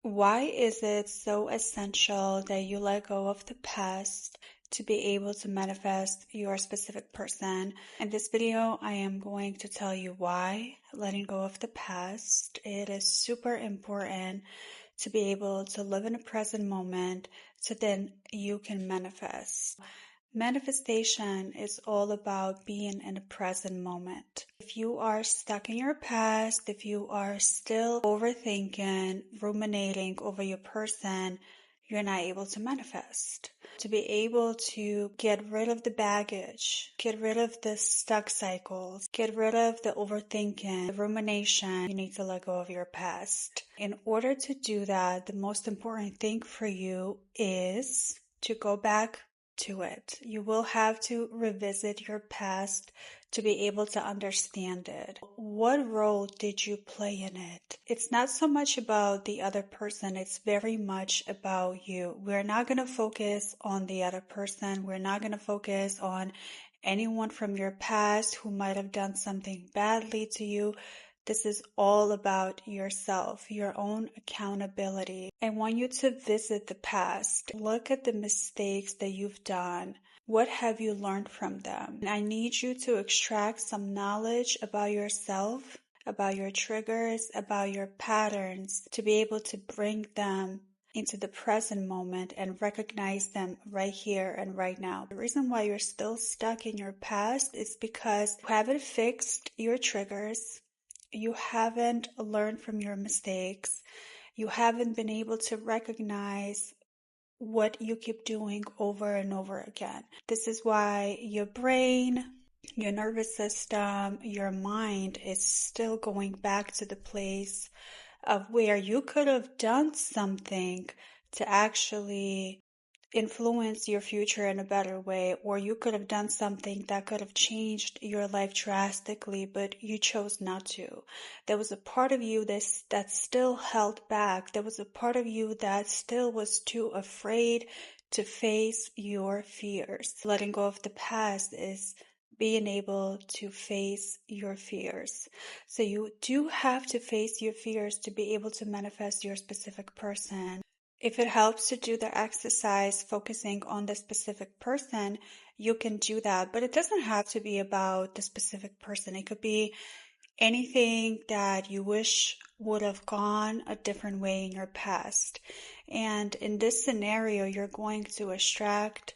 Why is it so essential that you let go of the past to be able to manifest your specific person? In this video, I am going to tell you why letting go of the past, it is super important to be able to live in a present moment so then you can manifest. Manifestation is all about being in the present moment. If you are stuck in your past, if you are still overthinking, ruminating over your person, you're not able to manifest. To be able to get rid of the baggage, get rid of the stuck cycles, get rid of the overthinking, the rumination, you need to let go of your past. In order to do that, the most important thing for you is to go back to it. You will have to revisit your past to be able to understand it. What role did you play in it? It's not so much about the other person, it's very much about you. We're not going to focus on the other person. We're not going to focus on anyone from your past who might have done something badly to you. This is all about yourself, your own accountability. I want you to visit the past. Look at the mistakes that you've done. What have you learned from them? And I need you to extract some knowledge about yourself, about your triggers, about your patterns, to be able to bring them into the present moment and recognize them right here and right now. The reason why you're still stuck in your past is because you haven't fixed your triggers. You haven't learned from your mistakes. You haven't been able to recognize what you keep doing over and over again. This is why your brain, your nervous system, your mind is still going back to the place of where you could have done something to actually influence your future in a better way, or you could have done something that could have changed your life drastically, but you chose not to. There was a part of you that still held back. There was a part of you that still was too afraid to face your fears. Letting go of the past is being able to face your fears. So you do have to face your fears to be able to manifest your specific person. If it helps to do the exercise focusing on the specific person, you can do that. But it doesn't have to be about the specific person. It could be anything that you wish would have gone a different way in your past. And in this scenario, you're going to extract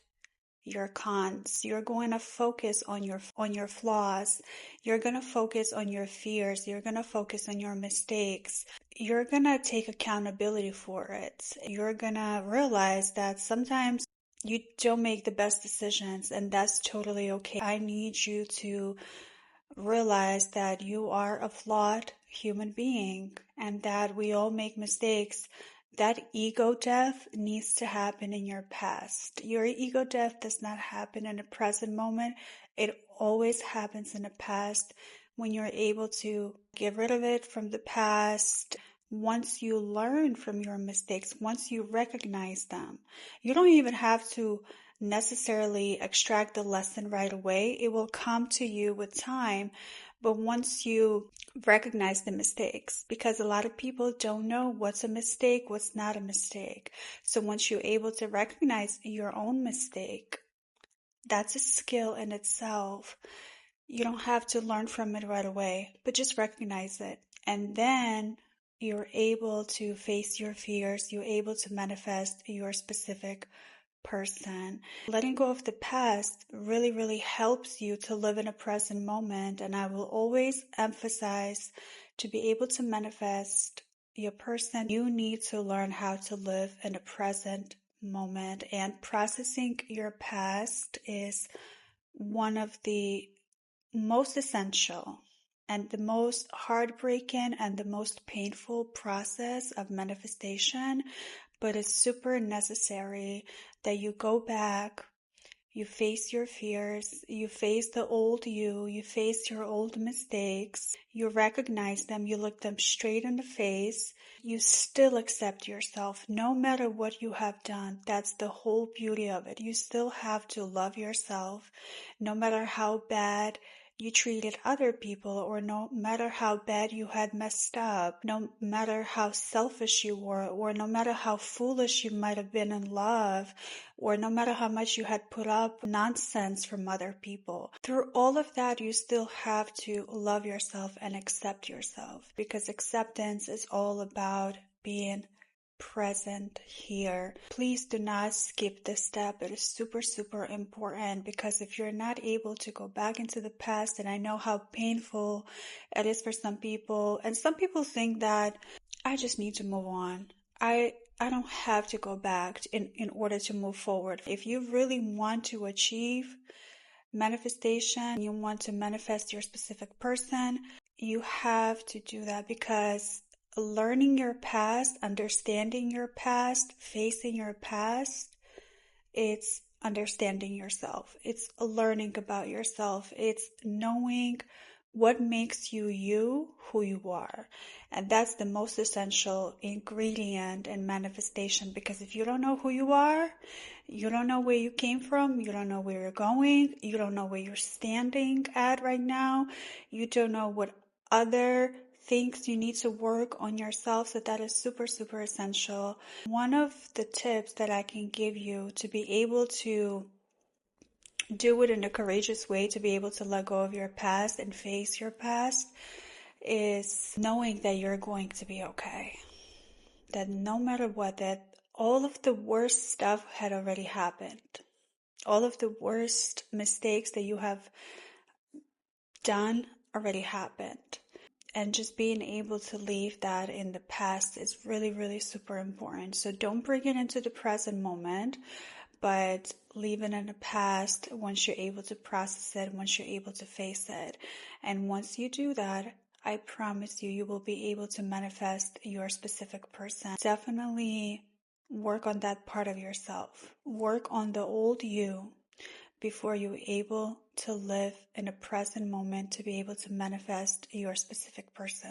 your cons. You're going to focus on your flaws. You're going to focus on your fears. You're going to focus on your mistakes. You're going to take accountability for it. You're going to realize that sometimes you don't make the best decisions, and that's totally okay. I need you to realize that you are a flawed human being and that we all make mistakes. That ego death needs to happen in your past. Your ego death does not happen in the present moment. It always happens in the past. When you're able to get rid of it from the past, once you learn from your mistakes, once you recognize them, you don't even have to necessarily extract the lesson right away. It will come to you with time. But once you recognize the mistakes, because a lot of people don't know what's a mistake, what's not a mistake. So once you're able to recognize your own mistake, that's a skill in itself. You don't have to learn from it right away, but just recognize it. And then you're able to face your fears. You're able to manifest your specific person. Letting go of the past really, really helps you to live in a present moment. And I will always emphasize, to be able to manifest your person, you need to learn how to live in a present moment. And processing your past is one of the most essential and the most heartbreaking and the most painful process of manifestation, but it's super necessary that you go back, you face your fears, you face the old you face your old mistakes, you recognize them, you look them straight in the face, you still accept yourself no matter what you have done. That's the whole beauty of it. You still have to love yourself no matter how bad you treated other people, or no matter how bad you had messed up, no matter how selfish you were, or no matter how foolish you might have been in love, or no matter how much you had put up nonsense from other people. Through all of that, you still have to love yourself and accept yourself, because acceptance is all about being present here. Please do not skip this step. It is super, super important, because if you're not able to go back into the past, and I know how painful it is for some people, and some people think that I just need to move on. I don't have to go back in order to move forward. If you really want to achieve manifestation, you want to manifest your specific person, you have to do that, because learning your past, understanding your past, facing your past, it's understanding yourself. It's learning about yourself. It's knowing what makes you you, who you are. And that's the most essential ingredient in manifestation, because if you don't know who you are, you don't know where you came from, you don't know where you're going, you don't know where you're standing at right now, you don't know what other things you need to work on yourself. So that is super, super essential. One of the tips that I can give you to be able to do it in a courageous way, to be able to let go of your past and face your past, is knowing that you're going to be okay. That no matter what, that all of the worst stuff had already happened. All of the worst mistakes that you have done already happened. And just being able to leave that in the past is really, really super important. So don't bring it into the present moment, but leave it in the past once you're able to process it, once you're able to face it. And once you do that, I promise you, you will be able to manifest your specific person. Definitely work on that part of yourself. Work on the old you before you're able to live in a present moment to be able to manifest your specific person.